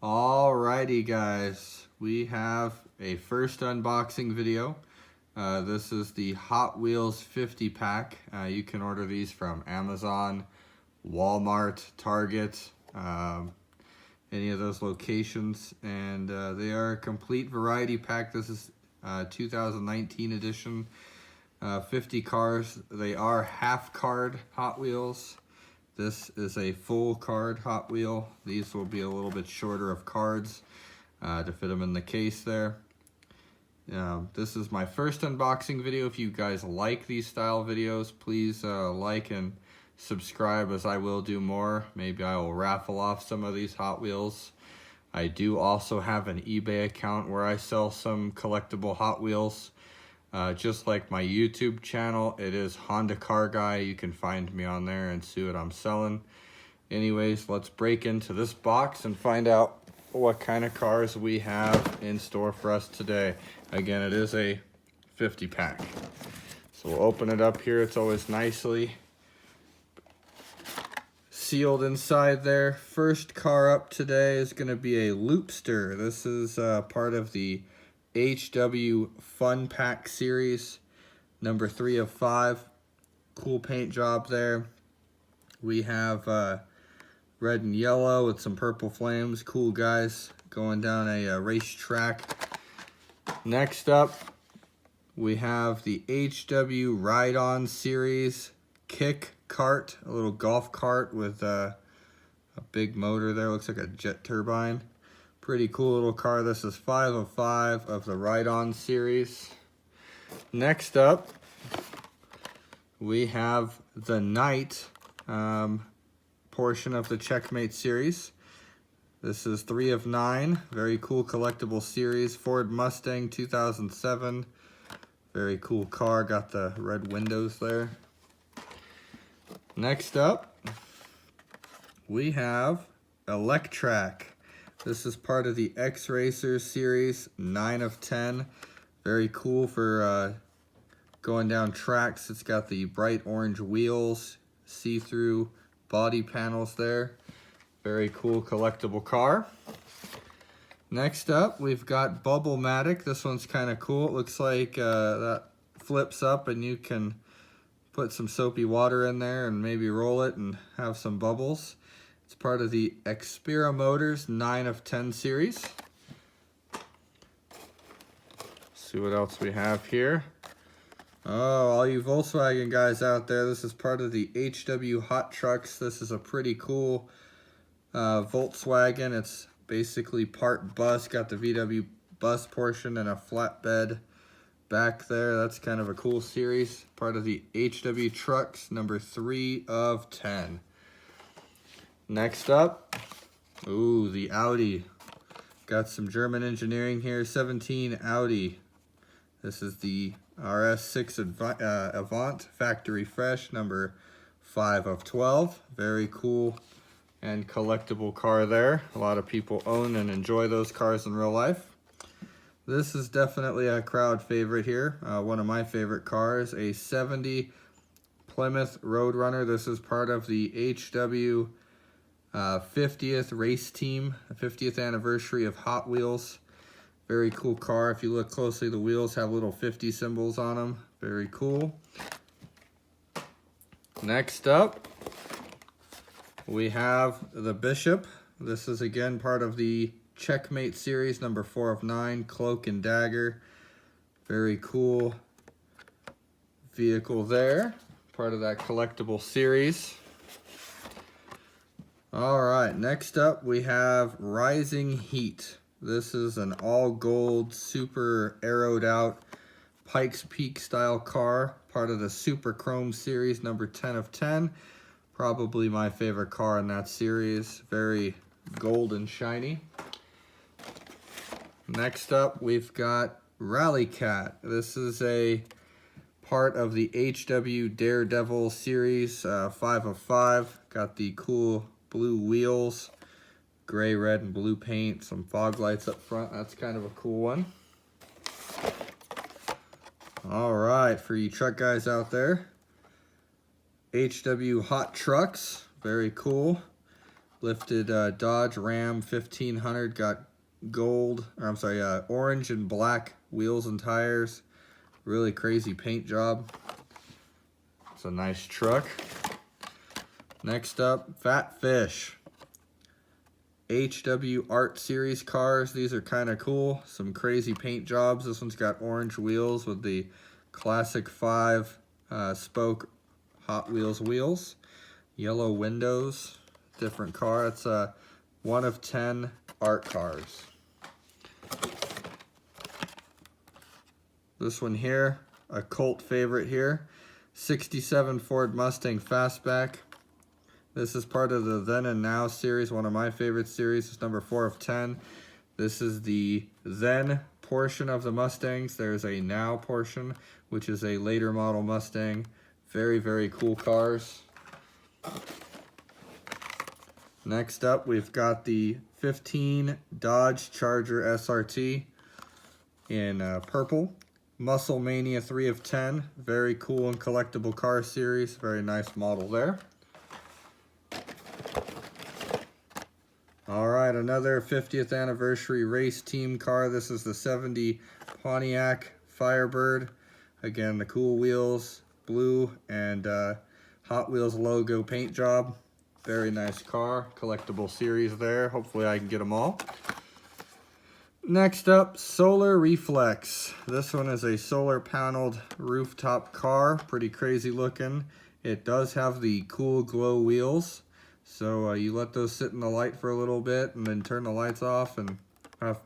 Alrighty guys, we have a first unboxing video. This is the Hot Wheels 50 pack. You can order these from Amazon, Walmart, Target, any of those locations, and they are a complete variety pack. This is 2019 edition, 50 cars. They are half card Hot Wheels. This is a full card Hot Wheel. These will be a little bit shorter of cards to fit them in the case there. This is my first unboxing video. If you guys like these style videos, please like and subscribe, as I will do more. Maybe I will raffle off some of these Hot Wheels. I do also have an eBay account where I sell some collectible Hot Wheels. Just like my YouTube channel, it is Honda Car Guy. You can find me on there and see what I'm selling. Anyways, let's break into this box and find out what kind of cars we have in store for us today. Again, it is a 50 pack. So we'll open it up here. It's always nicely sealed inside there. First car up today is going to be a Loopster. This is part of the HW Fun Pack series, number 3 of 5. Cool paint job there. We have red and yellow with some purple flames. Cool guys going down a racetrack. Next up, we have the HW Ride On series Kick Kart, a little golf cart with a big motor there. Looks like a jet turbine. Pretty cool little car. This is 5 of 5 of the Ride On series. Next up, we have the Knight portion of the Checkmate series. This is 3 of 9. Very cool collectible series. Ford Mustang 2007. Very cool car. Got the red windows there. Next up, we have Electrac. This is part of the X-Racers series, 9 of 10. Very cool for going down tracks. It's got the bright orange wheels, see-through body panels there. Very cool collectible car. Next up, we've got Bubble-Matic. This one's kind of cool. It looks like that flips up and you can put some soapy water in there and maybe roll it and have some bubbles. It's part of the Xpera Motors 9 of 10 series. See what else we have here. Oh, all you Volkswagen guys out there, this is part of the HW Hot Trucks. This is a pretty cool Volkswagen. It's basically part bus, got the VW bus portion and a flatbed back there. That's kind of a cool series. Part of the HW Trucks, number 3 of 10. Next up, ooh, the Audi. Got some German engineering here. 17 Audi. This is the RS6 Avant Factory Fresh, number 5 of 12. Very cool and collectible car there. A lot of people own and enjoy those cars in real life. This is definitely a crowd favorite here. One of my favorite cars, a 70 Plymouth Roadrunner. This is part of the HW 50th race team, 50th anniversary of Hot Wheels. Very cool car. If you look closely, the wheels have little 50 symbols on them. Very cool. Next up, we have the Bishop. This is again part of the Checkmate series, number 4 of 9, Cloak and Dagger. Very cool vehicle there. Part of that collectible series. Alright, next up we have Rising Heat. This is an all gold, super arrowed out Pikes Peak style car. Part of the Super Chrome series, number 10 of 10. Probably my favorite car in that series. Very gold and shiny. Next up we've got Rally Cat. This is a part of the HW Daredevil series, 5 of 5. Got the cool blue wheels, gray, red, and blue paint, some fog lights up front. That's kind of a cool one. All right, for you truck guys out there, HW Hot Trucks, very cool. Uplifted Dodge Ram 1500, got orange and black wheels and tires. Really crazy paint job. It's a nice truck. Next up, Fat Fish. HW Art Series cars. These are kind of cool. Some crazy paint jobs. This one's got orange wheels with the classic 5 spoke Hot Wheels wheels. Yellow windows. Different car. It's a 1 of 10 art cars. This one here, a cult favorite here. 67 Ford Mustang Fastback. This is part of the Then and Now series, one of my favorite series. It's number 4 of 10. This is the Then portion of the Mustangs. There's a Now portion, which is a later model Mustang. Very, very cool cars. Next up, we've got the 15 Dodge Charger SRT in purple. Muscle Mania 3 of 10. Very cool and collectible car series. Very nice model there. Alright, another 50th anniversary race team car. This is the 70 Pontiac Firebird. Again, the cool wheels, blue, and Hot Wheels logo paint job. Very nice car, collectible series there. Hopefully I can get them all. Next up, Solar Reflex. This one is a solar paneled rooftop car. Pretty crazy looking. It does have the cool glow wheels. So you let those sit in the light for a little bit and then turn the lights off and have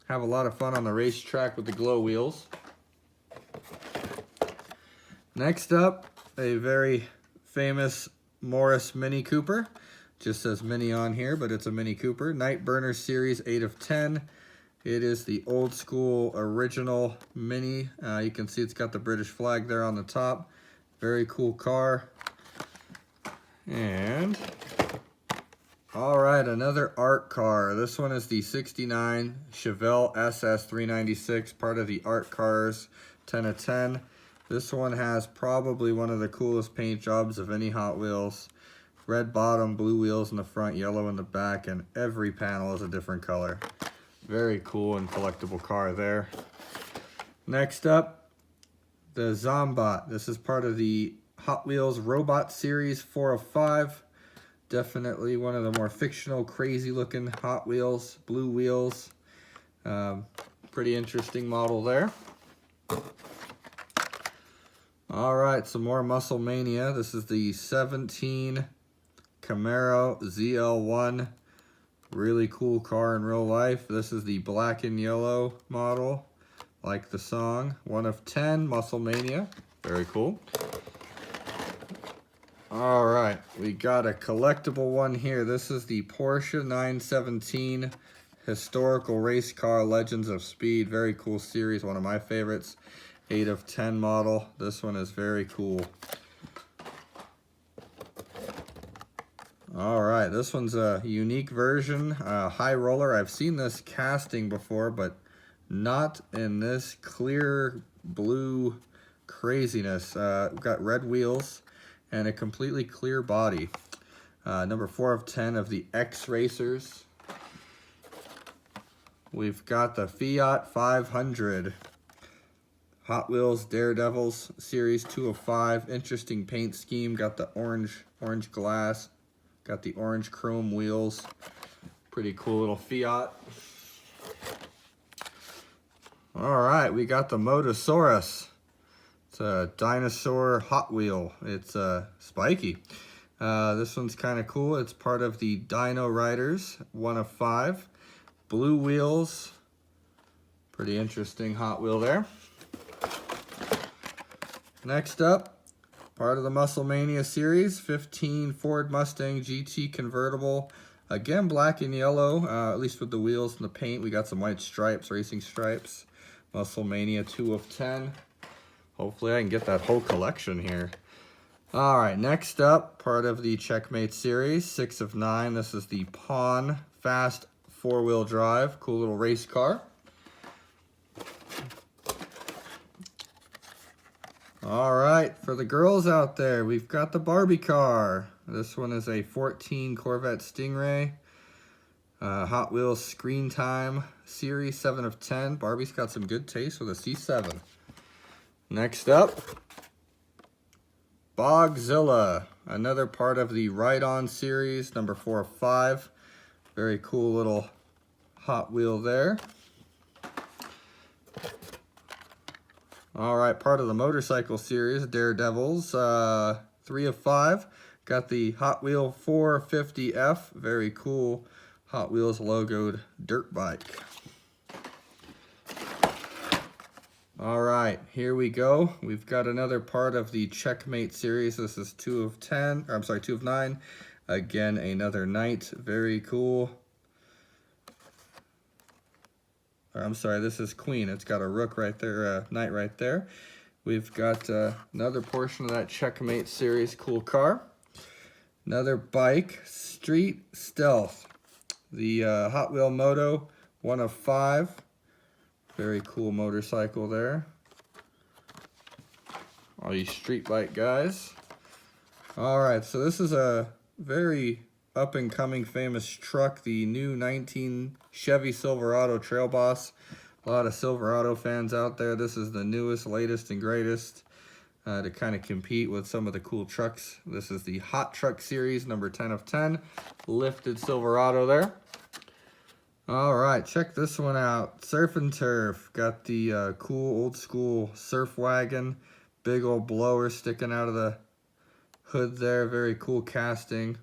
a lot of fun on the racetrack with the glow wheels. Next up, a very famous Morris Mini Cooper. Just says Mini on here, but it's a Mini Cooper. Night Burner Series 8 of 10. It is the old school original Mini. You can see it's got the British flag there on the top. Very cool car. And alright, another art car. This one is the 69 Chevelle SS 396, part of the art cars, 10 of 10. This one has probably one of the coolest paint jobs of any Hot Wheels. Red bottom, blue wheels in the front, yellow in the back, and every panel is a different color. Very cool and collectible car there. Next up, the Zombot. This is part of the Hot Wheels Robot Series 4 of 5. Definitely one of the more fictional, crazy looking Hot Wheels. Blue wheels. Pretty interesting model there. Alright, some more Muscle Mania. This is the 17 Camaro ZL1. Really cool car in real life. This is the black and yellow model, like the song. 1 of 10, Muscle Mania. Very cool. Alright, we got a collectible one here. This is the Porsche 917 Historical Race Car Legends of Speed. Very cool series, one of my favorites. 8 of 10 model. This one is very cool. Alright, this one's a unique version, High Roller. I've seen this casting before, but not in this clear blue craziness. We've got red wheels and a completely clear body. Number 4 of 10 of the X Racers. We've got the Fiat 500. Hot Wheels Daredevils Series 2 of 5. Interesting paint scheme. Got the orange glass. Got the orange chrome wheels. Pretty cool little Fiat. Alright, we got the Motosaurus. It's a dinosaur Hot Wheel. It's spiky. This one's kind of cool. It's part of the Dino Riders 1 of 5. Blue wheels. Pretty interesting Hot Wheel there. Next up, part of the Muscle Mania series, 15 Ford Mustang GT convertible. Again, black and yellow, at least with the wheels and the paint. We got some white stripes, racing stripes. Muscle Mania 2 of 10. Hopefully I can get that whole collection here. Alright, next up, part of the Checkmate series, 6 of 9. This is the Pawn Fast 4-wheel drive. Cool little race car. Alright, for the girls out there, we've got the Barbie car. This one is a 14 Corvette Stingray. Hot Wheels Screen Time Series 7 of 10. Barbie's got some good taste with a C7. Next up, Bogzilla. Another part of the Ride On series, number 4 of 5. Very cool little Hot Wheel there. All right, part of the motorcycle series, Daredevils, 3 of 5. Got the Hot Wheel 450F, very cool Hot Wheels logoed dirt bike. All right, here we go. We've got another part of the Checkmate series. This is 2 of 10, or I'm sorry, 2 of 9. Again, another knight, very cool. I'm sorry, this is Queen. It's got a rook right there, knight right there. We've got another portion of that Checkmate series, cool car. Another bike, Street Stealth. The Hot Wheel Moto, 1 of 5. Very cool motorcycle there. All you street bike guys. All right, so this is a very up-and-coming famous truck, the new 19 Chevy Silverado Trail Boss. A lot of Silverado fans out there. This is the newest, latest, and greatest to kind of compete with some of the cool trucks. This is the Hot Truck Series, number 10 of 10. Lifted Silverado there. All right, check this one out. Surf and Turf. Got the cool old-school surf wagon. Big old blower sticking out of the hood there. Very cool casting.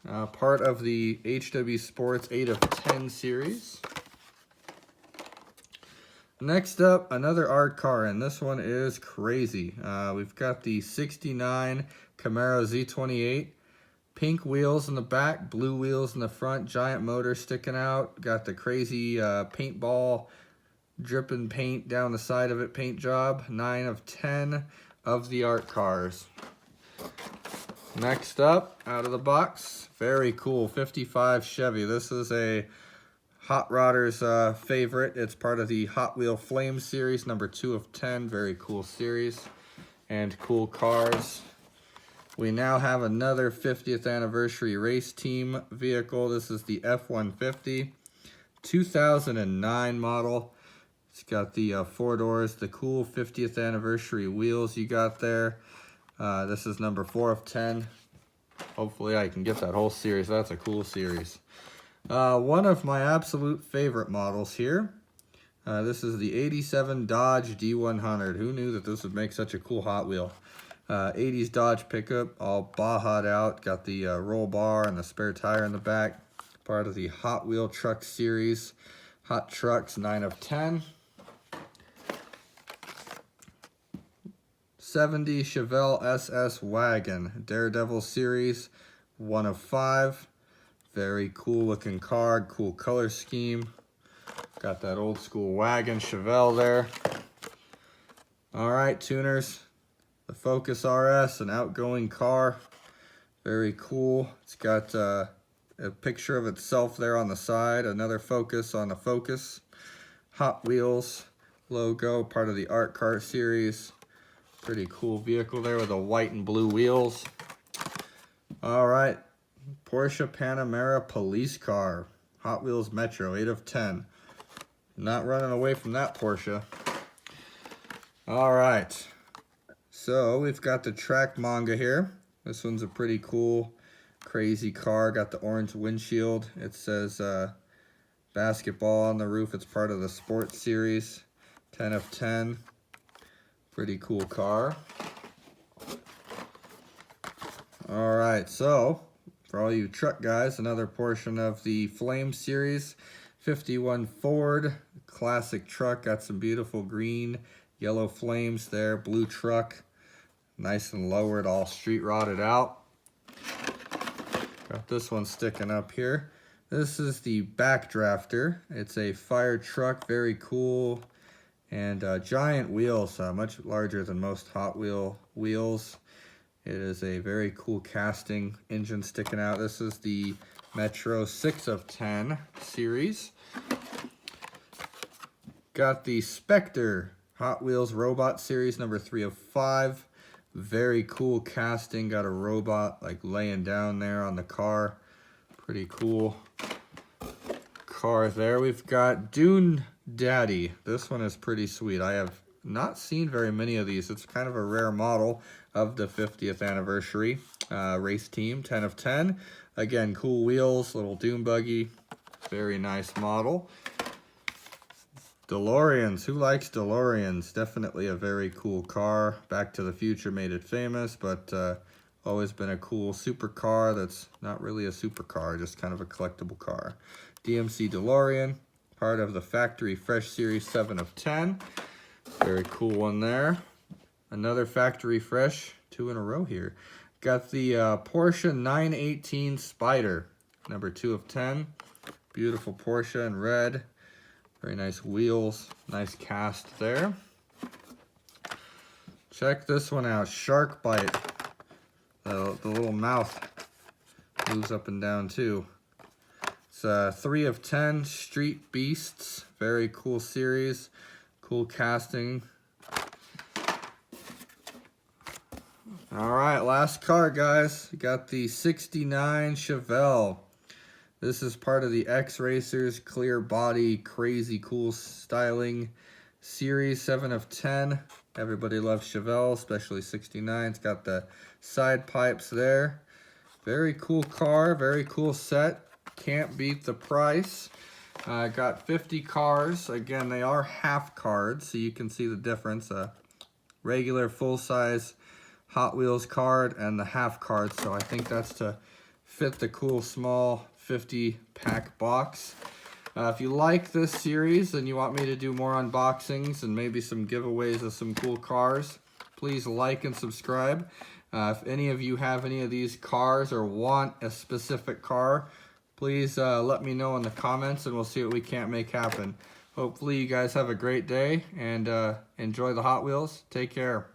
Part of the HW Sports 8 of 10 series. Next up, another art car, and this one is crazy. We've got the 69 Camaro Z28. Pink wheels in the back, blue wheels in the front, giant motor sticking out. Got the crazy paintball dripping paint down the side of it, paint job. 9 of 10 of the art cars. Next up, out of the box, very cool, 55 Chevy. This is a Hot Rodders favorite. It's part of the Hot Wheel Flame series, number 2 of 10. Very cool series and cool cars. We now have another 50th anniversary race team vehicle. This is the F-150, 2009 model. It's got the 4 doors, the cool 50th anniversary wheels you got there. This is number 4 of 10. Hopefully I can get that whole series. That's a cool series. One of my absolute favorite models here. This is the 87 Dodge D100. Who knew that this would make such a cool Hot Wheel? 80s Dodge pickup, all Baha'd out. Got the roll bar and the spare tire in the back. Part of the Hot Wheel Truck series. Hot Trucks, 9 of 10. 70 Chevelle SS Wagon, Daredevil series, 1 of 5. Very cool looking car, cool color scheme. Got that old school wagon Chevelle there. All right, tuners, the Focus RS, an outgoing car. Very cool. It's got a picture of itself there on the side, another Focus on the Focus. Hot Wheels logo, part of the Art Car series. Pretty cool vehicle there with the white and blue wheels. All right, Porsche Panamera police car. Hot Wheels Metro, 8 of 10. Not running away from that Porsche. All right, so we've got the track manga here. This one's a pretty cool, crazy car. Got the orange windshield. It says basketball on the roof. It's part of the sports series, 10 of 10. Pretty cool car. All right, so for all you truck guys, another portion of the Flame series, 51 Ford, classic truck. Got some beautiful green, yellow flames there, blue truck, nice and lowered, all street rotted out. Got this one sticking up here. This is the Backdrafter. It's a fire truck, very cool. And giant wheels, much larger than most Hot Wheel wheels. It is a very cool casting, engine sticking out. This is the Metro 6 of 10 series. Got the Spectre Hot Wheels Robot series, number 3 of 5. Very cool casting. Got a robot like laying down there on the car. Pretty cool car there. We've got Dune Daddy. This one is pretty sweet. I have not seen very many of these. It's kind of a rare model of the 50th anniversary race team. 10 of 10. Again, cool wheels, little dune buggy. Very nice model. DeLoreans. Who likes DeLoreans? Definitely a very cool car. Back to the Future made it famous, but always been a cool supercar that's not really a supercar, just kind of a collectible car. DMC DeLorean, part of the Factory Fresh Series, 7 of 10. Very cool one there. Another Factory Fresh, 2 in a row here. Got the Porsche 918 Spider, number 2 of 10. Beautiful Porsche in red. Very nice wheels, nice cast there. Check this one out, Shark Bite. The little mouth moves up and down too. It's 3 of 10, Street Beasts. Very cool series, cool casting. All right, last car, guys. We got the 69 Chevelle. This is part of the X-Racers clear body, crazy cool styling series, 7 of 10. Everybody loves Chevelle, especially 69. It's got the side pipes there. Very cool car, very cool set. Can't beat the price. Got 50 cars. Again, they are half cards, so you can see the difference. Regular full-size Hot Wheels card and the half card, so I think that's to fit the cool small 50 pack box. If you like this series and you want me to do more unboxings and maybe some giveaways of some cool cars, please like and subscribe. If any of you have any of these cars or want a specific car, please let me know in the comments and we'll see what we can't make happen. Hopefully you guys have a great day and enjoy the Hot Wheels. Take care.